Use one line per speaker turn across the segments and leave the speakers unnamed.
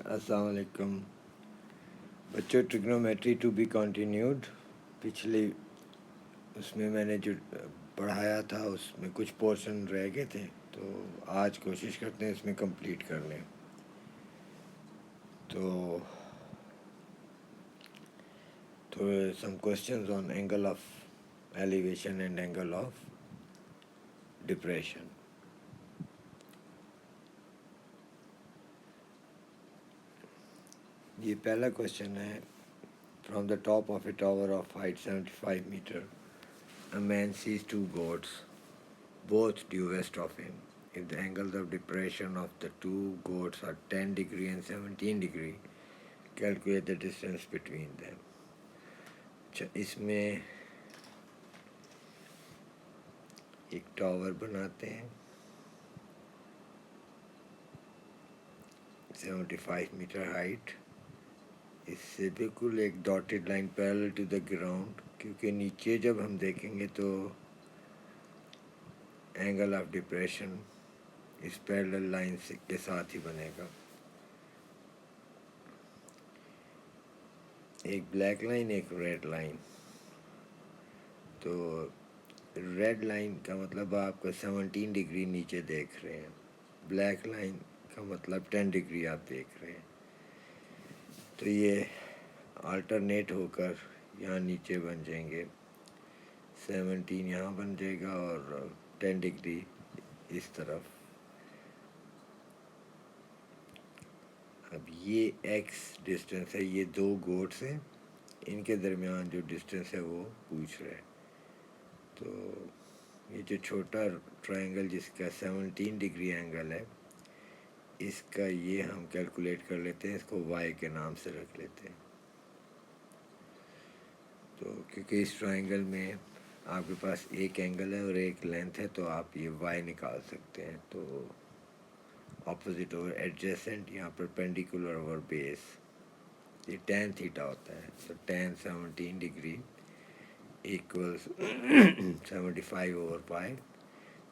السلام علیکم بچوں. Trigonometry to be continued. پچھلی اس میں میں نے جو پڑھایا تھا اس میں کچھ پورشن رہ گئے تھے، تو آج کوشش کرتے ہیں اس میں کمپلیٹ کر لیں. تو some questions on angle of elevation and angle of depression. یہ پہلا کوشچن ہے. From the top of a tower of height 75 metre a man sees two goats, both due west of him. If the angles of depression of the two goats are 10 degree and 17 degree, calculate the distance between them. اچھا، اس میں ایک tower بناتے ہیں 75 metre height. اس سے بالکل ایک dotted line parallel to the ground, کیونکہ نیچے جب ہم دیکھیں گے تو اینگل آف ڈپریشن اس پیرل لائن کے ساتھ ہی بنے گا. ایک بلیک لائن، ایک ریڈ لائن. تو ریڈ لائن کا مطلب آپ کو 17 ڈگری نیچے دیکھ رہے ہیں، بلیک لائن کا مطلب 10 ڈگری آپ دیکھ رہے ہیں. تو یہ آلٹرنیٹ ہو کر یہاں نیچے بن جائیں گے. 17 یہاں بن جائے گا اور 10 ڈگری اس طرف. اب یہ ایکس ڈسٹینس ہے، یہ دو گوٹس ہیں، ان کے درمیان جو ڈسٹینس ہے وہ پوچھ رہے ہیں. تو یہ جو چھوٹا ٹرائنگل جس کا 17 ڈگری اینگل ہے، اس کا یہ ہم کیلکولیٹ کر لیتے ہیں، اس کو وائی کے نام سے رکھ لیتے ہیں. تو کیونکہ اس ٹرائنگل میں آپ کے پاس ایک اینگل ہے اور ایک لینتھ ہے، تو آپ یہ وائی نکال سکتے ہیں. تو اپوزٹ اوور ایڈجیسنٹ، یہاں پر پرپینڈیکولر اوور بیس، یہ ٹین تھیٹا ہوتا ہے. تو ten 17 degree equals 75 over pi.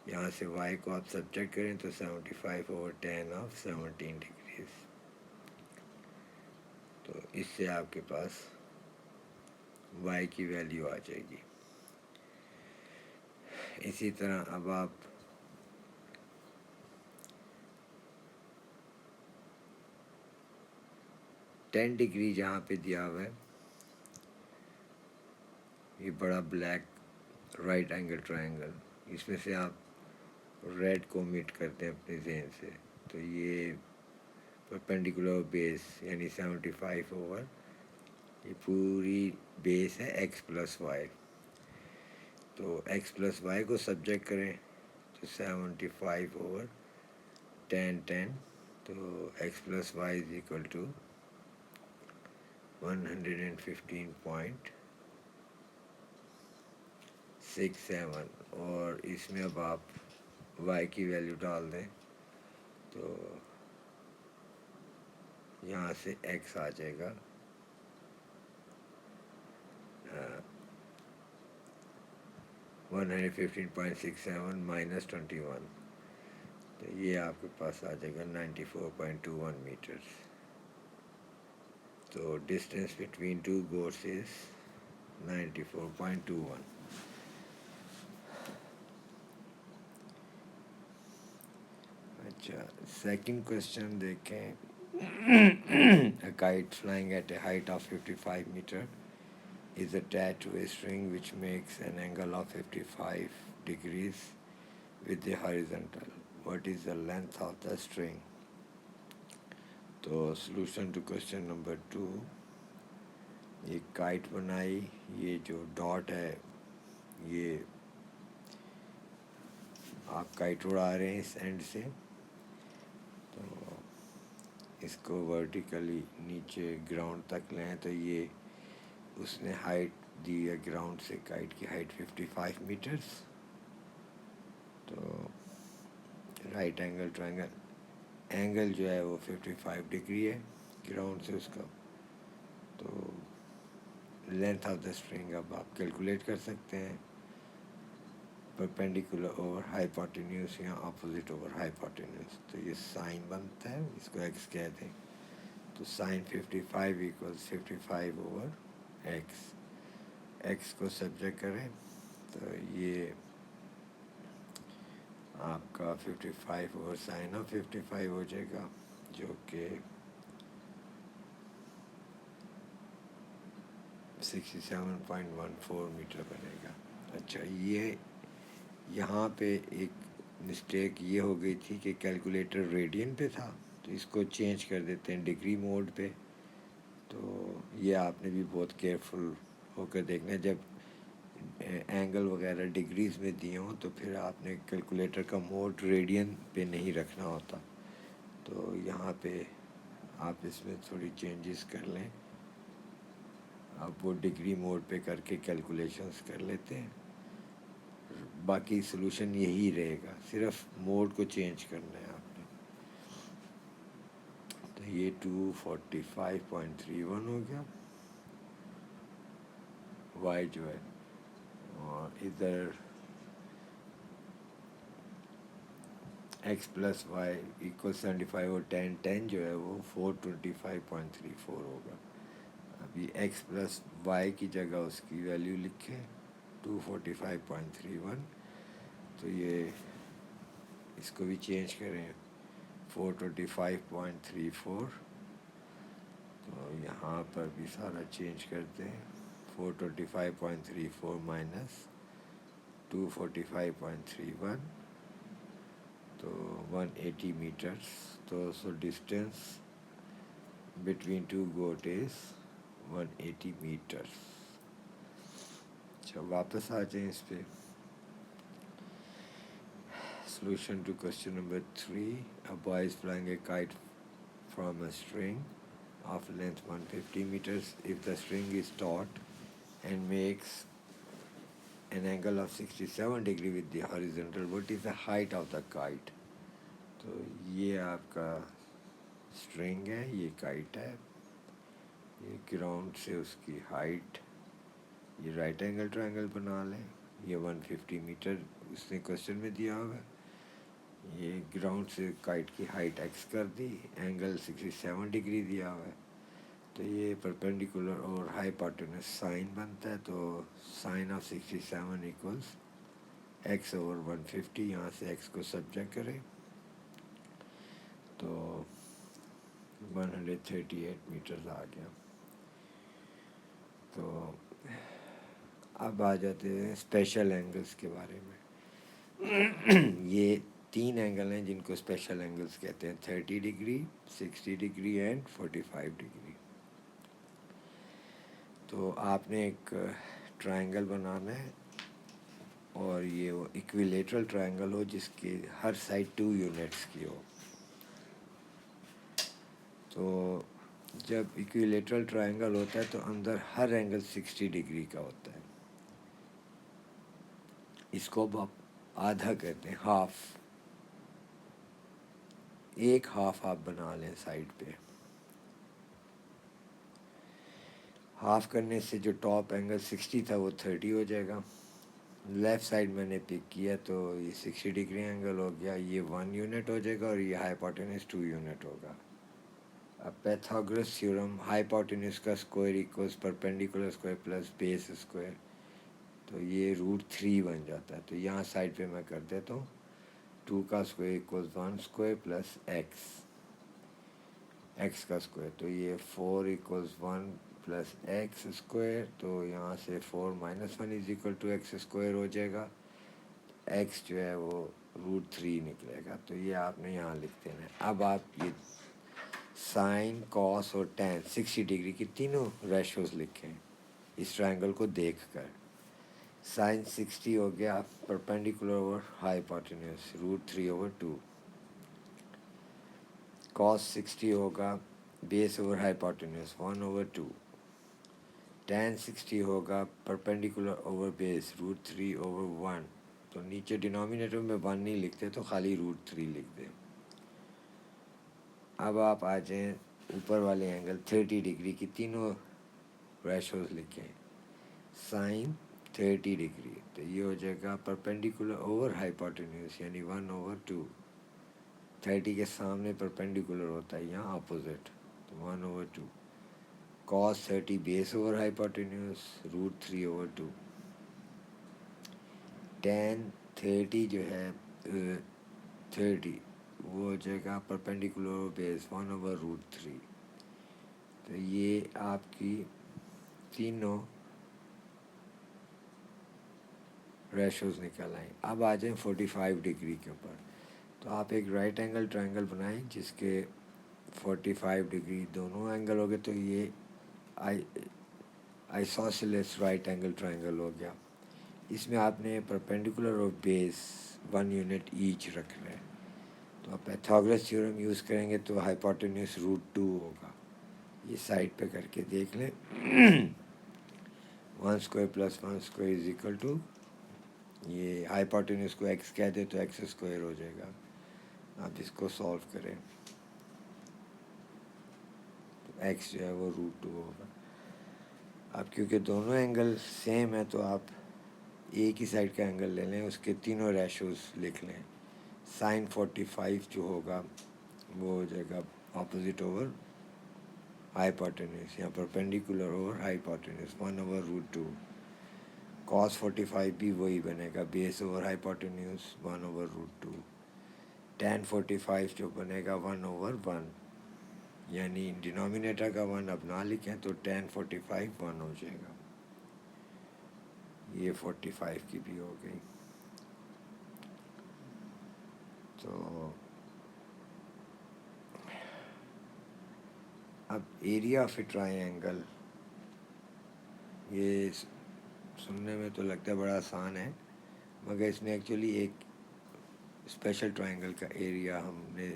یہاں سے وائی کو آپ سبٹریکٹ کریں تو 75 اوور ٹین آف 17 ڈگریز. تو اس سے آپ کے پاس وائی کی ویلیو آ جائے گی. اسی طرح اب آپ ٹین ڈگری جہاں پہ دیا ہوا ہے، یہ بڑا بلیک رائٹ اینگل ٹرائنگل، اس میں سے آپ ریڈ کو میٹ کرتے ہیں اپنے ذہن سے. تو یہ پرپینڈیکولر بیس یعنی 75 اوور، یہ پوری بیس ہے ایکس پلس وائی. تو ایکس پلس وائی کو سبجیکٹ کریں تو 75 اوور 10. تو x plus y is equal to 115.67. اور اس میں اب آپ وائی کی ویلیو ڈال دیں تو یہاں سے ایکس آ جائے گا 115.67 مائنس 21. تو یہ آپ کے پاس آ جائے گا 94.21 میٹرس. تو ڈسٹینس بٹوین ٹو گوٹس از 94.21. اچھا، سیکنڈ کوشچن دیکھیں. A kite flying at a height of 55 meter is attached to a string which makes an angle of 55 degrees with the horizontal. What is the length of the string? تو solution to question number 2. یہ kite بنائی، یہ جو dot ہے یہ آپ kite اڑا رہے ہیں اس اینڈ سے، تو اس کو ورٹیکلی نیچے گراؤنڈ تک لیں. تو یہ اس نے ہائٹ دی ہے گراؤنڈ سے، کائٹ کی ہائٹ 55 میٹرس. تو رائٹ اینگل ٹرائنگل اینگل جو ہے وہ 55 ڈگری ہے گراؤنڈ سے اس کا. تو لینتھ آف دا اسٹرنگ اب آپ کیلکولیٹ کر سکتے ہیں، پرپینڈیکولر اوور ہائیپوٹینیوس یا اپوزٹ اوور ہائیپوٹینیوس. تو یہ سائن بنتا ہے، اس کو ایکس کہہ دیں. تو سائن 55 ایکولس 55 اوور ایکس کو سبجیکٹ کریں تو یہ آپ کا 55 اوور سائن آف 55 ہو جائے گا جو کہ 67.14 میٹر بنے گا. اچھا یہاں پہ ایک مسٹیک یہ ہو گئی تھی کہ کیلکولیٹر ریڈین پہ تھا تو اس کو چینج کر دیتے ہیں ڈگری موڈ پہ. تو یہ آپ نے بھی بہت کیئرفل ہو کر دیکھنا ہے جب اینگل وغیرہ ڈگریز میں دیے ہوں تو پھر آپ نے کیلکولیٹر کا موڈ ریڈین پہ نہیں رکھنا ہوتا. تو یہاں پہ آپ اس میں تھوڑی چینجز کر لیں. آپ وہ ڈگری موڈ پہ کر کے کیلکولیشنز کر لیتے ہیں. باقی سلوشن یہی رہے گا, صرف موڈ کو چینج کرنا ہے آپ نے. تو یہ 245.31 ہو گیا وائی جو ہے, اور ادھر ایکس پلس وائی ایکول 75 اور 10 جو ہے وہ 425.34 ہوگا. ابھی ایکس پلس وائی کی جگہ اس کی ویلیو لکھیں 245.31. تو یہ اس کو بھی چینج کریں 425.34. تو یہاں پر بھی سارا چینج کرتے ہیں 425.34 مائنس 245.31 تو 180 میٹرس. تو سو ڈسٹینس بٹوین ٹو گوٹ از 180 میٹرس. اچھا واپس آ جائیں اس پہ. Solution to question number 3. A boy is flying a kite from a string of length 150 meters. If the string is taut and makes an angle of 67 degree with the horizontal, what is the height of the kite? تو یہ آپ کا string ہے, یہ kite ہے, یہ ground سے اس کی ہائٹ, یہ رائٹ اینگل ٹرائنگل بنا لیں. یہ 150 میٹر اس نے کوشچن میں دیا ہوگا. یہ گراؤنڈ سے کائٹ کی ہائٹ ایکس کر دی, اینگل 67 ڈگری دیا ہوا ہے. تو یہ پرپینڈیکولر اور ہائیپوٹینس سائن بنتا ہے. تو sine of 67 equals x over 150. یہاں سے ایکس کو سبجیکٹ کریں تو 138 میٹرز آ گیا. تو اب آ جاتے ہیں اسپیشل اینگلس کے بارے میں. یہ 3 اینگل ہیں جن کو اسپیشل اینگلس کہتے ہیں, 30 ڈگری 60 ڈگری اینڈ 45 ڈگری. تو آپ نے ایک ٹرائنگل بنانا ہے اور یہ وہ ایکویلیٹرل ٹرائنگل ہو جس کی ہر سائڈ 2 یونٹس کی ہو. تو جب ایکویلیٹرل ٹرائنگل ہوتا ہے تو اندر ہر اینگل 60 ڈگری کا ہوتا ہے. اس کو آپ آدھا کہتے ہیں, ہاف. ایک ہاف آپ بنا لیں سائڈ پہ. ہاف کرنے سے جو ٹاپ اینگل 60 تھا وہ 30 ہو جائے گا. لیفٹ سائڈ میں نے پک کیا تو یہ 60 ڈگری اینگل ہو گیا, یہ 1 یونٹ ہو جائے گا اور یہ ہائیپوٹینس 2 یونٹ ہوگا. اب پیتھاگورس تھیورم, ہائیپوٹینس کا square equals perpendicular square plus base square, تو یہ √3 بن جاتا ہے. تو یہاں سائڈ پہ میں کر دیتا ہوں 2 کا square equals 1 square plus x کا اسکوائر. تو یہ 4 ایکولس 1 پلس ایکس اسکوائر. تو یہاں سے 4 minus 1 is equal to x square ہو جائے گا. ایکس جو ہے وہ √3 نکلے گا. تو یہ آپ نے یہاں لکھ دینا ہے. اب آپ یہ سائن کاس اور ٹین 60 ڈگری کی تینوں ریشوز لکھیں اس ٹرائنگل کو دیکھ کر. سائن 60 ہو گیا پرپینڈیکولر اوور ہائیپوٹینس √3/2. کاس 60 ہوگا بیس اوور ہائیپوٹینس 1/2. ٹین 60 ہوگا پرپینڈیکولر اوور بیس √3/1. تو نیچے ڈینومینیٹر میں 1 نہیں لکھتے تو خالی √3 لکھ دیں. اب آپ آ جائیں اوپر والے اینگل 30 ڈگری کی تینوں ریشوز لکھیں. سائن 30 ڈگری, تو یہ ہو جائے گا پرپینڈیکولر اوور ہائیپوٹینس یعنی 1/2. 30 کے سامنے پرپینڈیکولر ہوتا ہے یہاں اپوزٹ, تو 1/2 cos 30 بیس اوور ہائپوٹینیوس √3/2 tan 30 جو ہے 30 وہ ہو جائے گا پرپینڈیکولر بیس 1/√3. تو یہ آپ کی تینوں ریشوز نکل آئیں. اب آ جائیں 45 ڈگری کے اوپر. تو آپ ایک رائٹ اینگل ٹرائنگل بنائیں جس کے 45 ڈگری دونوں اینگل ہو گئے. تو یہ آئسوسیلس رائٹ اینگل ٹرائنگل ہو گیا. اس میں آپ نے پرپینڈیکولر اور بیس 1 یونٹ ایچ رکھنا ہے. تو آپ پیتھاگورس تھیورم یوز کریں گے تو ہائپوٹینیوس √2 ہوگا. یہ سائڈ پہ کر کے دیکھ لیں. 1² + 1² = یہ ہائپوٹینیوس کو ایکس کہہ دے تو x² ہو جائے گا. آپ اس کو سولو کریں تو ایکس جو ہے وہ √2 ہوگا. اب کیونکہ دونوں اینگل سیم ہے تو آپ ایک ہی سائڈ کا اینگل لے لیں, اس کے تینوں ریشوز لکھ لیں. سائن 45 جو ہوگا وہ ہو جائے گا اپوزٹ اوور ہائپوٹینیوس یا پرپینڈیکولر اوور ہائپوٹینیوس 1/√2. cos 45 بھی وہی بنے گا بیس اوور ہائپوٹینیوس 1/√2. tan 45 جو بنے گا 1/1, یعنی ڈینومینیٹر کا 1 اب نہ لکھیں تو tan 45 1 ہو جائے گا. یہ 45 کی بھی ہو گئی. تو اب area of a try angle, یہ سننے میں تو لگتا ہے بڑا آسان ہے, مگر اس میں ایکچولی ایک اسپیشل ٹرائنگل کا ایریا ہم نے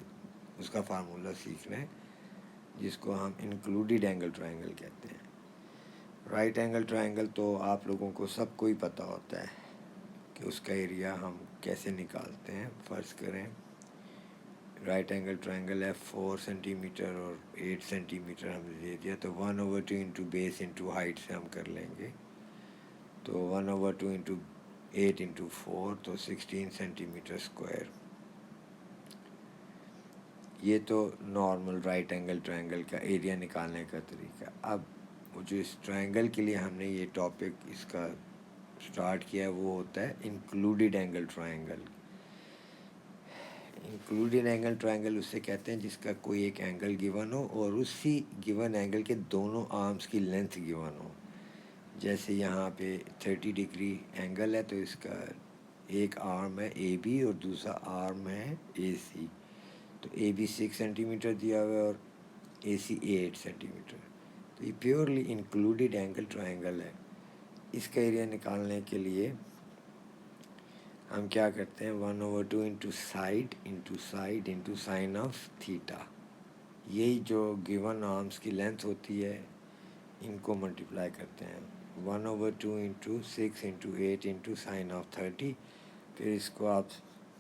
اس کا فارمولا سیکھنا ہے جس کو ہم انکلوڈیڈ اینگل ٹرائنگل کہتے ہیں. رائٹ اینگل ٹرائنگل تو آپ لوگوں کو سب کو ہی پتہ ہوتا ہے کہ اس کا ایریا ہم کیسے نکالتے ہیں. فرض کریں رائٹ اینگل ٹرائنگل ہے 4 سینٹی میٹر اور 8 سینٹی میٹر ہم نے دے دیا, تو 1/2 انٹو بیس انٹو ہائٹ سے ہم کر لیں گے. تو 1/2 انٹو 8 انٹو 4 تو 16 سینٹی میٹر اسکوائر. یہ تو نارمل رائٹ اینگل ٹرائنگل کا ایریا نکالنے کا طریقہ. اب وہ جو اس ٹرائنگل کے لیے ہم نے یہ ٹاپک اس کا سٹارٹ کیا ہے وہ ہوتا ہے included angle triangle. Included angle triangle اسے کہتے ہیں جس کا کوئی ایک اینگل گیون ہو اور اسی گیون اینگل کے دونوں آرمز کی لینتھ گیون ہو. جیسے یہاں پہ 30 ڈگری اینگل ہے تو اس کا ایک آرم ہے اے بی اور دوسرا آرم ہے اے سی. تو اے بی 6 سینٹی میٹر دیا ہوا ہے اور اے سی 8 سینٹی میٹر. تو یہ پیورلی انکلوڈیڈ اینگل ٹرائنگل ہے. اس کا ایریا نکالنے کے لیے ہم کیا کرتے ہیں 1/2 into side into sine of theta. یہی جو گیون آرمز کی لینتھ ہوتی ہے ان کو ملٹیپلائی کرتے ہیں 1/2 into 6 into 8 into sine of 30. پھر اس کو آپ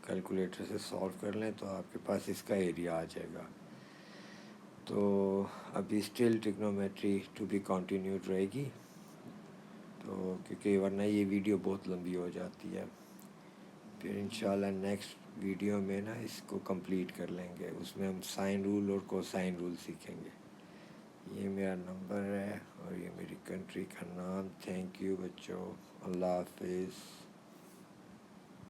کیلکولیٹر سے سولو کر لیں تو آپ کے پاس اس کا ایریا آ جائے گا. تو ابھی still trigonometry to be continued رہے گی, تو کیونکہ ورنہ یہ ویڈیو بہت لمبی ہو جاتی ہے. پھر انشاءاللہ نیکسٹ ویڈیو میں نا اس کو کمپلیٹ کر لیں گے. اس میں ہم سائن رول اور کوسائن رول سیکھیں گے. یہ میرا نمبر ہے اور یہ میری کنٹری کا نام. تھینک یو بچوں, اللہ حافظ.